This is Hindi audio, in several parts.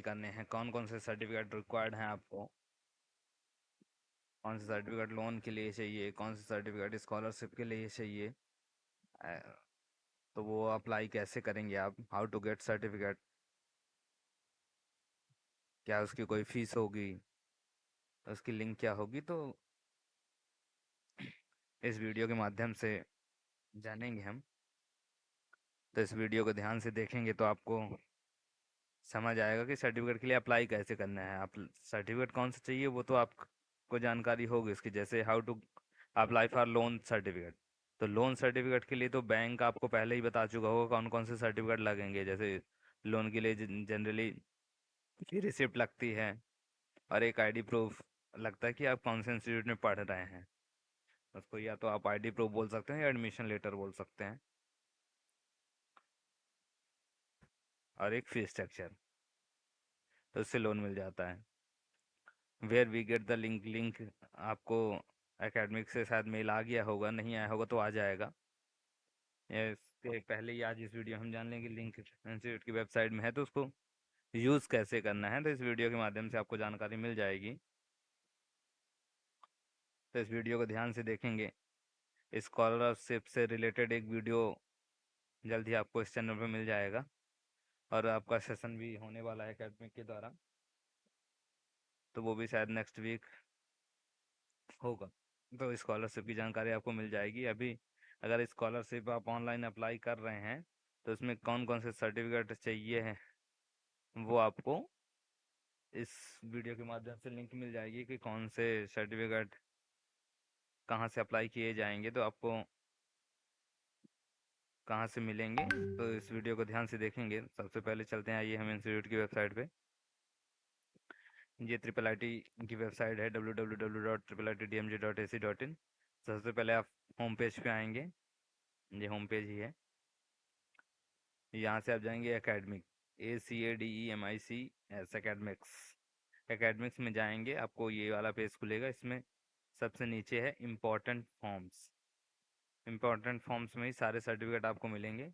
करने हैं, कौन कौन से सर्टिफिकेट रिक्वायर्ड हैं आपको, कौन से सर्टिफिकेट लोन के लिए चाहिए, कौन से सर्टिफिकेट स्कॉलरशिप के लिए चाहिए। तो वो अप्लाई कैसे करेंगे आप, हाउ टू गेट सर्टिफिकेट, क्या उसकी कोई फीस होगी, उसकी लिंक क्या होगी, तो इस वीडियो के माध्यम से जानेंगे हम। तो इस वीडियो को ध्यान से देखेंगे तो आपको समझ आएगा कि सर्टिफिकेट के लिए अप्लाई कैसे करना है। आप सर्टिफिकेट कौन सा चाहिए वो तो आपको जानकारी होगी इसकी, जैसे how to apply for loan certificate. तो लोन सर्टिफिकेट के लिए तो बैंक आपको पहले ही बता चुका होगा कौन कौन से सर्टिफिकेट लगेंगे। जैसे लोन के लिए जनरली की रिसिप्ट लगती है, और एक आईडी प्रूफ लगता है कि आप कौन से इंस्टीट्यूट में पढ़ रहे हैं। उसको या तो आप आईडी प्रूफ बोल सकते हैं या एडमिशन लेटर बोल सकते हैं। और एक फीस स्ट्रक्चर, तो उससे लोन मिल जाता है। Where we get the link आपको एकेडमिक से शायद मेल आ गया होगा, नहीं आया होगा तो आ जाएगा। इसके पहले ही आज इस वीडियो हम जान लेंगे लिंक इंस्टीट्यूट की वेबसाइट में है, तो उसको यूज़ कैसे करना है, तो इस वीडियो के माध्यम से आपको जानकारी मिल जाएगी। तो इस वीडियो को ध्यान से देखेंगे। स्कॉलरशिप से रिलेटेड एक वीडियो जल्द ही आपको इस चैनल पर मिल जाएगा, और आपका सेशन भी होने वाला है एकेडमिक के द्वारा, तो वो भी शायद नेक्स्ट वीक होगा। तो स्कॉलरशिप की जानकारी आपको मिल जाएगी। अभी अगर स्कॉलरशिप आप ऑनलाइन अप्लाई कर रहे हैं तो उसमें कौन कौन से सर्टिफिकेट चाहिए हैं वो आपको इस वीडियो के माध्यम से लिंक मिल जाएगी कि कौन से सर्टिफिकेट कहाँ से अप्लाई किए जाएंगे, तो आपको कहाँ से मिलेंगे। तो इस वीडियो को ध्यान से देखेंगे। सबसे पहले चलते हैं, आइए हम इंस्टीट्यूट की वेबसाइट पे। ये ट्रिपल आई टी की वेबसाइट है www.IITDMG.AC.in। सबसे पहले आप होम पेज पे आएंगे, ये होम पेज ही है। यहाँ से आप जाएंगे एकेडमिक, ACADEMICS एकेडमिक्स। एकेडमिक्स में जाएंगे, आपको ये वाला पेज खुलेगा। इसमें सबसे नीचे है इम्पोर्टेंट फॉर्म्स। इम्पोर्टेंट फॉर्म्स में ही सारे सर्टिफिकेट आपको मिलेंगे।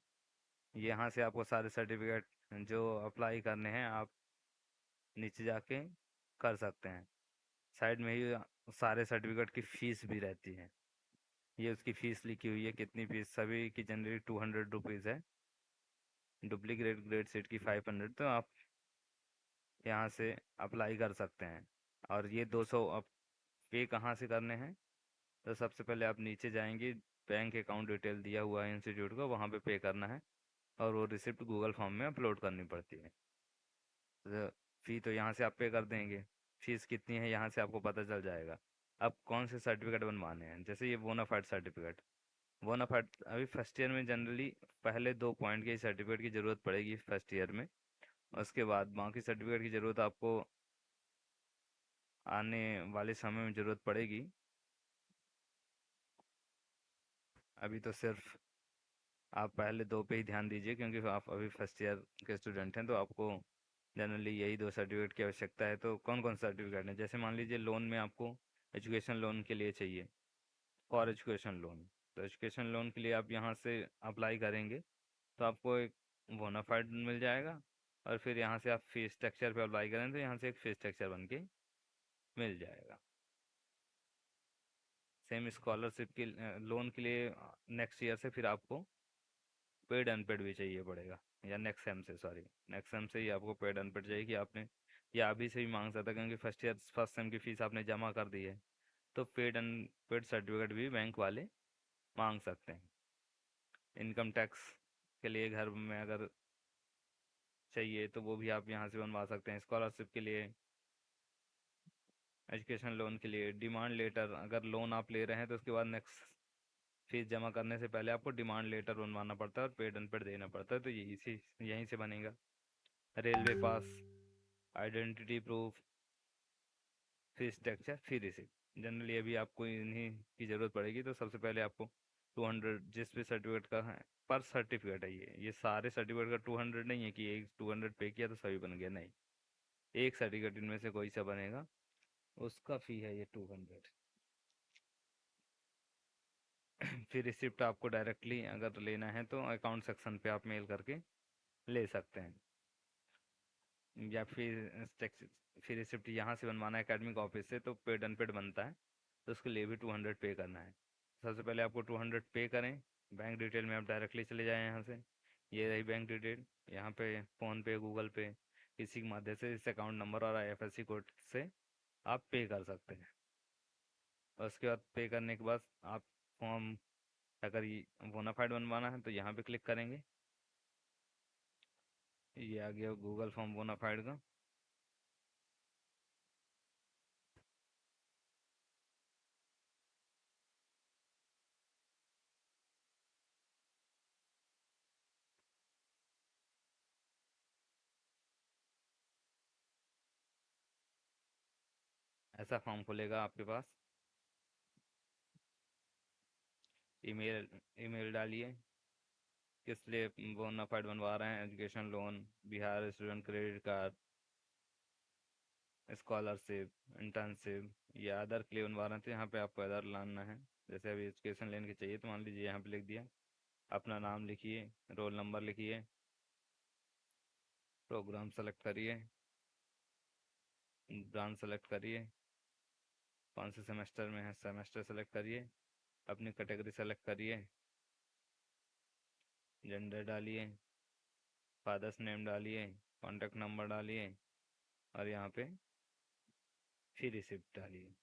यहाँ से आपको सारे सर्टिफिकेट जो अप्लाई करने हैं आप नीचे जाके कर सकते हैं। साइड में ही सारे सर्टिफिकेट की फ़ीस भी रहती है। ये उसकी फ़ीस लिखी हुई है, कितनी फ़ीस, सभी की जनरली 200 रुपीज़ है। डुप्लीकेट ग्रेड सीट की 500। तो आप यहाँ से अप्लाई कर सकते हैं। और ये 200 आप पे कहाँ से करने हैं, तो सबसे पहले आप नीचे जाएंगे, बैंक अकाउंट डिटेल दिया हुआ है इंस्टीट्यूट को, वहाँ पे करना है। और वो रिसिप्ट गूगल फॉर्म में अपलोड करनी पड़ती है। तो फ़ी तो यहाँ से आप पे कर देंगे। फीस कितनी है यहाँ से आपको पता चल जाएगा। अब कौन से सर्टिफिकेट बनवाने हैं, जैसे ये बोनाफाइड सर्टिफिकेट। बोनाफाइड अभी फर्स्ट ईयर में जनरली पहले 2 पॉइंट के सर्टिफिकेट की ज़रूरत पड़ेगी फर्स्ट ईयर में। उसके बाद बाकी सर्टिफिकेट की ज़रूरत आपको आने वाले समय में ज़रूरत पड़ेगी। अभी तो सिर्फ आप पहले 2 पे ही ध्यान दीजिए, क्योंकि आप अभी फर्स्ट ईयर के स्टूडेंट हैं, तो आपको जनरली यही 2 सर्टिफिकेट की आवश्यकता है। तो कौन कौन सर्टिफिकेट हैं, जैसे मान लीजिए लोन में आपको एजुकेशन लोन के लिए चाहिए, फॉर एजुकेशन लोन। तो एजुकेशन लोन के लिए आप यहाँ से अप्लाई करेंगे तो आपको एक बोनाफाइड मिल जाएगा। और फिर यहाँ से आप फीस स्ट्रक्चर पे अप्लाई करें तो यहाँ से एक फीस स्ट्रक्चर बन के मिल जाएगा। सेम स्कॉलरशिप के लोन के लिए नेक्स्ट ईयर से फिर आपको पेड अनपेड भी चाहिए पड़ेगा, या नेक्स्ट सेम से, सॉरी, नेक्स्ट सेम से ही आपको पेड अनपेड चाहिए कि आपने, या अभी से भी मांग सकता है, क्योंकि फर्स्ट ईयर फर्स्ट सेम की फ़ीस आपने जमा कर दी है। तो पेड अनपेड सर्टिफिकेट भी बैंक वाले मांग सकते हैं। इनकम टैक्स के लिए घर में अगर चाहिए तो वो भी आप यहाँ से बनवा सकते हैं। स्कॉलरशिप के लिए, एजुकेशन लोन के लिए, डिमांड लेटर, अगर लोन आप ले रहे हैं तो उसके बाद नेक्स्ट फीस जमा करने से पहले आपको डिमांड लेटर बनवाना पड़ता है और पेड अनपेड देना पड़ता है, तो ये इसी यहीं से बनेगा। रेलवे पास, आइडेंटिटी प्रूफ, फीस स्ट्रक्चर, फी रिसिप्ट, जनरली अभी आपको इन्हीं की ज़रूरत पड़ेगी। तो सबसे पहले आपको 200, जिस भी सर्टिफिकेट का है, पर सर्टिफिकेट है ये सारे सर्टिफिकेट का 200 नहीं है कि एक 200 पे किया तो सभी बन गया, नहीं। एक सर्टिफिकेट इनमें से कोई सा बनेगा, उसका फ़ी है ये 200। फिर रिसिप्ट आपको डायरेक्टली अगर लेना है तो अकाउंट सेक्शन पे आप मेल करके ले सकते हैं। या फिर रिसिप्ट यहाँ से बनवाना है एकेडमिक ऑफिस से, तो पेड अनपेड बनता है, तो उसके लिए भी 200 पे करना है। सबसे पहले आपको 200 पे करें। बैंक डिटेल में आप डायरेक्टली चले जाएँ यहाँ से। ये रही बैंक डिटेल। यहाँ पे फ़ोन पे, गूगल पे, किसी के माध्यम से इस अकाउंट नंबर और IFSC कोड से आप पे कर सकते हैं। और उसके बाद पे करने के बाद आप फॉर्म, अगर ये बोनाफाइड बनवाना है तो यहाँ पे क्लिक करेंगे। ये आ गया गूगल फॉर्म बोनाफाइड का। ऐसा फॉर्म खुलेगा आपके पास। ईमेल ईमेल डालिए, किस लिए बोनाफाइड बनवा रहे हैं, education loan, Bihar student credit card, scholarship, internship या अदर के लिए बनवा रहे थे। यहाँ पे आपको अदर लाना है। जैसे अभी एजुकेशन लेने के चाहिए तो मान लीजिए यहाँ पे लिख दिया। अपना नाम लिखिए, रोल नंबर लिखिए, प्रोग्राम सेलेक्ट करिए, ब्रांच सेलेक्ट करिए, कौन से सेमेस्टर में है सेमेस्टर सेलेक्ट करिए, अपनी कैटेगरी सेलेक्ट करिए, जेंडर डालिए, फादर्स नेम डालिए, कॉन्टैक्ट नंबर डालिए और यहाँ पे फिर रिसिप्ट डालिए।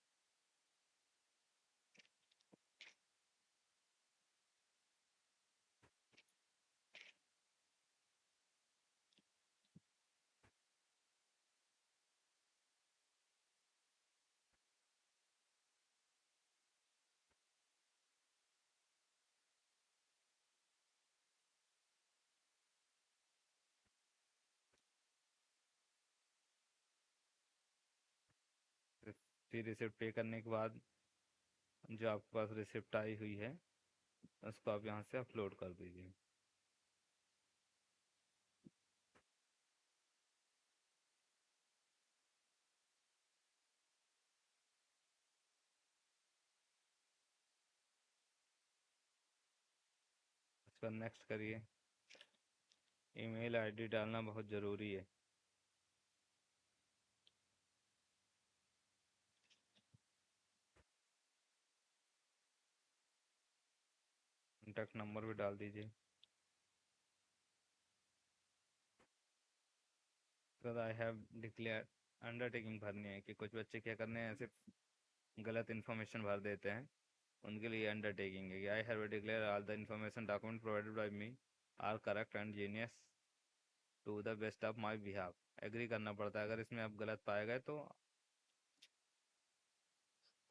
फिर रिसिप्ट पे करने के बाद जो आपके पास रिसिप्ट आई हुई है उसको आप यहाँ से अपलोड कर दीजिए। उसका नेक्स्ट करिए। ईमेल आईडी डालना बहुत ज़रूरी है। कॉन्टैक्ट नंबर भी डाल दीजिए। तो आई हैव डिक्लेयर अंडरटेकिंग भरनी है कि कुछ बच्चे क्या करने हैं, ऐसे गलत इन्फॉर्मेशन भर देते हैं। उनके लिए अंडरटेकिंग है कि I have declare all the information document provided by me are correct and genius to the best of my behalf. Agree करना पड़ता है। अगर इसमें आप गलत पाए गए तो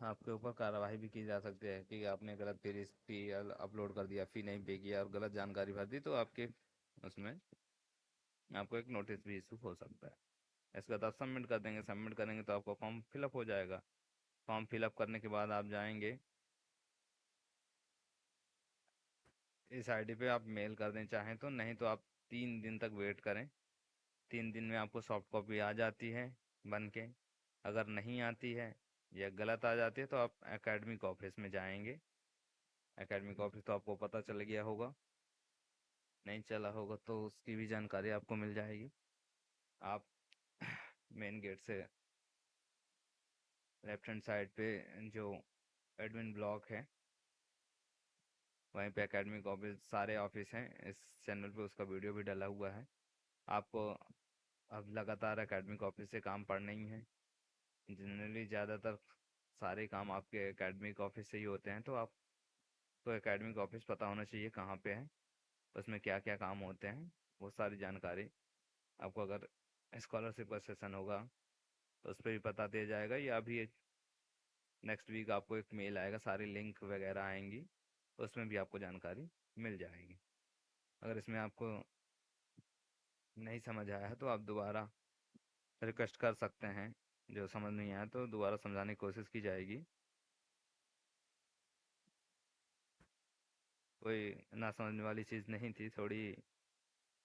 आपके ऊपर कार्रवाई भी की जा सकती है कि आपने गलत फी अपलोड कर दिया, फ़ी नहीं पे किया और गलत जानकारी भर दी, तो आपके उसमें आपको एक नोटिस भी इशू हो सकता है। इसके बाद आप सबमिट कर देंगे। सबमिट करेंगे तो आपका फॉर्म फिलअप हो जाएगा। फॉर्म फिलअप करने के बाद आप जाएंगे, इस आईडी पे आप मेल कर दें चाहें तो, नहीं तो आप 3 दिन तक वेट करें। 3 दिन में आपको सॉफ्ट कॉपी आ जाती है बन के। अगर नहीं आती है या गलत आ जाती है तो आप एकेडमिक ऑफिस में जाएंगे। एकेडमिक ऑफिस तो आपको पता चल गया होगा, नहीं चला होगा तो उसकी भी जानकारी आपको मिल जाएगी। आप मेन गेट से लेफ्ट हैंड साइड पे जो एडमिन ब्लॉक है वहीं पे एकेडमिक ऑफिस, सारे ऑफिस हैं इस चैनल पे, उसका वीडियो भी डला हुआ है। आपको अब लगातार एकेडमिक ऑफिस से काम पड़ना ही है। जनरली ज़्यादातर सारे काम आपके एकेडमिक ऑफिस से ही होते हैं, तो आपको एकेडमिक ऑफिस पता होना चाहिए कहाँ पे है, उसमें क्या क्या काम होते हैं, वो सारी जानकारी आपको, अगर स्कॉलरशिप का सेशन होगा तो उस पर भी पता दिया जाएगा, या अभी नेक्स्ट वीक आपको एक मेल आएगा, सारी लिंक वगैरह आएंगी, उसमें भी आपको जानकारी मिल जाएगी। अगर इसमें आपको नहीं समझ आया है तो आप दोबारा रिक्वेस्ट कर सकते हैं। जो समझ नहीं आया तो दोबारा समझाने की कोशिश की जाएगी। कोई ना समझने वाली चीज़ नहीं थी। थोड़ी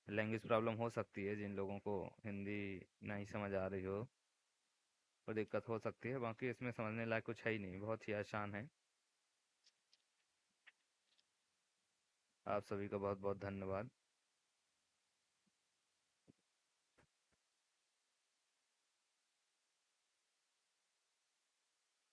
लैंग्वेज प्रॉब्लम हो सकती है, जिन लोगों को हिंदी नहीं समझ आ रही हो तो दिक्कत हो सकती है। बाकी इसमें समझने लायक कुछ है ही नहीं, बहुत ही आसान है। आप सभी का बहुत बहुत धन्यवाद।